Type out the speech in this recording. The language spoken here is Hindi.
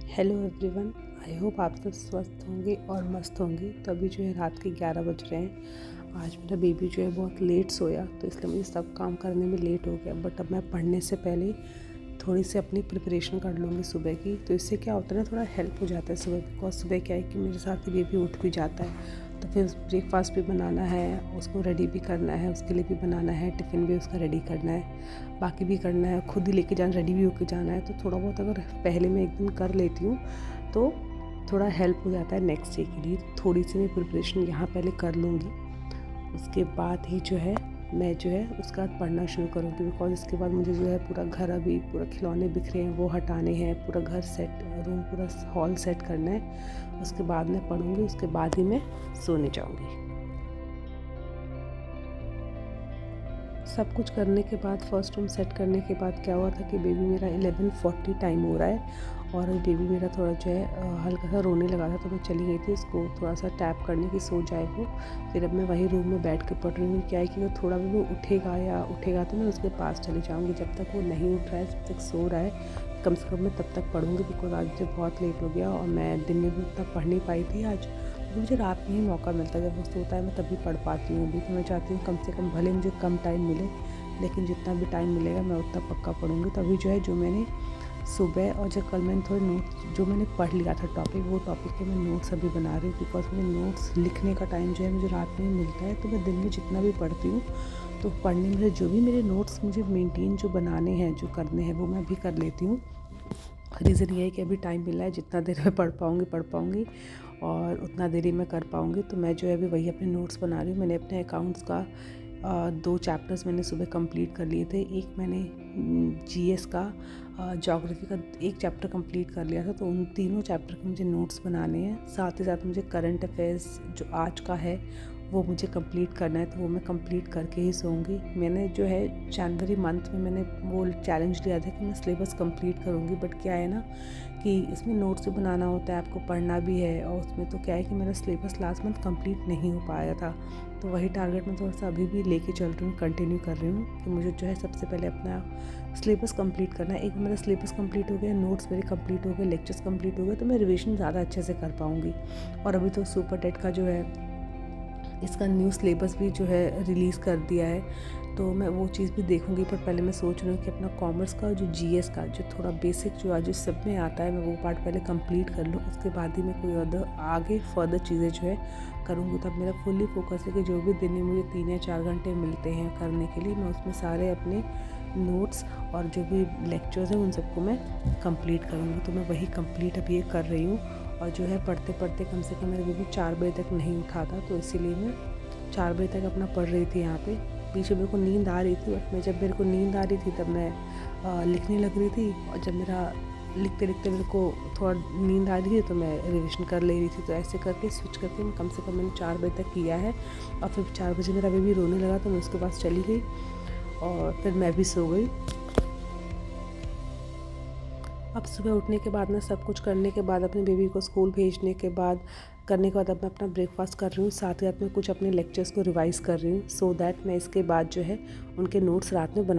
Hello everyone. आई होप आप सब स्वस्थ होंगे और मस्त होंगे। तो अभी जो है रात के 11 बज रहे हैं। आज मेरा बेबी जो है बहुत लेट सोया, तो इसलिए मुझे सब काम करने में लेट हो गया। बट अब मैं पढ़ने से पहले थोड़ी सी अपनी प्रिपरेशन कर लूँगी सुबह की। तो इससे क्या होता है ना, थोड़ा हेल्प हो जाता है सुबह। बिकॉज सुबह क्या है कि मेरे साथ ही बेबी उठ भी जाता है, तो फिर ब्रेकफास्ट भी बनाना है, उसको रेडी भी करना है, उसके लिए भी बनाना है, टिफ़िन भी उसका रेडी करना है, बाकी भी करना है, खुद ही लेके जाना, रेडी भी होके जाना है। तो थोड़ा बहुत अगर पहले मैं एक दिन कर लेती हूँ तो थोड़ा हेल्प हो जाता है नेक्स्ट डे के लिए। थोड़ी सी मैं प्रिपरेशन यहाँ पहले कर लूँगी, उसके बाद ही जो है मैं जो है उसका पढ़ना शुरू करूँगी। बिकॉज इसके बाद मुझे जो है पूरा घर, अभी पूरा खिलौने बिखरे हैं वो हटाने हैं, पूरा घर सेट, रूम पूरा हॉल सेट करना है। उसके बाद मैं पढ़ूँगी, उसके बाद ही मैं सोने जाऊँगी। सब कुछ करने के बाद, फर्स्ट रूम सेट करने के बाद क्या हुआ था कि बेबी मेरा 11:40 टाइम हो रहा है और बेबी मेरा थोड़ा जो है हल्का सा रोने लगा था। तो मैं चली गई थी उसको थोड़ा सा टैप करने की, सो जाए वो। फिर अब मैं वही रूम में बैठ के पढ़ रही हूँ। क्या है कि वो थोड़ा भी वो उठेगा तो मैं उसके पास चली जाऊँगी। जब तक वो नहीं उठ रहा है, जब तक सो रहा है, कम से कम मैं तब तक पढ़ूँगी। बिकॉज आज मुझे बहुत लेट हो गया और मैं दिन में भी उतना पढ़ नहीं पाई थी आज। मुझे रात में ही मौका मिलता है, जब वो सोता है मैं तभी पढ़ पाती हूँ। अभी तो मैं चाहती हूँ कम से कम, भले मुझे कम टाइम मिले, लेकिन जितना भी टाइम मिलेगा मैं उतना पक्का पढ़ूँगी। तभी जो है, जो मैंने सुबह और जब कल मैंने थोड़े नोट्स जो मैंने पढ़ लिया था टॉपिक, वो टॉपिक के मैं नोट्स अभी बना रही हूँ। बिकॉज मुझे नोट्स लिखने का टाइम जो है मुझे रात में ही मिलता है। तो मैं दिन में जितना भी पढ़ती हूँ, तो पढ़ने में जो भी मेरे नोट्स मुझे मेंटेन जो बनाने हैं, जो करने हैं, वो मैं अभी कर लेती हूँ। रीज़न ये है कि अभी टाइम मिला है, जितना देर में पढ़ पाऊँगी और उतना देर ही मैं कर पाऊँगी। तो मैं जो है अभी वही अपने नोट्स बना रही हूँ। मैंने अपने अकाउंट्स का 2 चैप्टर्स मैंने सुबह कंप्लीट कर लिए थे। एक मैंने जीएस का, ज्योग्राफी का एक चैप्टर कंप्लीट कर लिया था। तो उन तीनों चैप्टर के मुझे नोट्स बनाने हैं। साथ ही साथ मुझे करंट अफेयर्स जो आज का है वो मुझे कंप्लीट करना है, तो वो मैं कंप्लीट करके ही सोऊंगी। मैंने जो है जनवरी मंथ में मैंने वो चैलेंज लिया था कि मैं सिलेबस कंप्लीट करूँगी। बट क्या है ना कि इसमें नोट्स भी बनाना होता है, आपको पढ़ना भी है, और उसमें तो क्या है कि मेरा सिलेबस लास्ट मंथ कंप्लीट नहीं हो पाया था। तो वही टारगेट मैं थोड़ा सा अभी भी लेके चल रही हूँ, कंटिन्यू कर रही हूँ कि मुझे जो है सबसे पहले अपना सिलेबस कंप्लीट करना है। एक मेरा सिलेबस कंप्लीट हो गया, नोट्स मेरे कंप्लीट हो गए, लेक्चर्स कंप्लीट हो गए, तो मैं रिविजन ज़्यादा अच्छे से कर पाऊँगी। और अभी तो सुपर टेट का जो है इसका न्यू सिलेबस भी जो है रिलीज़ कर दिया है, तो मैं वो चीज़ भी देखूंगी। पर पहले मैं सोच रही हूँ कि अपना कॉमर्स का जो जीएस का जो थोड़ा बेसिक जो आज सब में आता है, मैं वो पार्ट पहले कंप्लीट कर लूँ। उसके बाद ही मैं कोई अदर आगे फर्दर चीज़ें जो है करूँगी। तब मेरा फुल्ली फोकस है कि जो भी दिन में मुझे 3 या 4 घंटे मिलते हैं करने के लिए, मैं उसमें सारे अपने नोट्स और जो भी लेक्चर्स हैं उन सबको मैं कंप्लीट करूँगी। तो मैं वही कंप्लीट अभी ये कर रही हूँ। और जो है पढ़ते पढ़ते कम से कम मेरा बेबी 4 बजे तक नहीं उठा था, तो इसीलिए मैं 4 बजे तक अपना पढ़ रही थी। यहाँ पे पीछे मेरे को नींद आ रही थी, बट मैं जब मेरे को नींद आ रही थी तब मैं लिखने लग रही थी। और जब मेरा लिखते लिखते मेरे को थोड़ा नींद आ रही थी तो मैं रिविज़न कर ले रही थी। तो ऐसे करके स्विच करके मैं कम से कम मैंने 4 बजे तक किया है। और फिर 4 बजे मेरा बेबी रोने लगा तो मैं उसके पास चली गई और फिर मैं भी सो गई। अब सुबह उठने के बाद ना, सब कुछ करने के बाद, अपने बेबी को स्कूल भेजने के बाद, करने के बाद, अब मैं अपना ब्रेकफास्ट कर रही हूँ। साथ ही साथ मैं कुछ अपने लेक्चर्स को रिवाइज़ कर रही हूँ, सो दैट मैं इसके बाद जो है उनके नोट्स रात में बना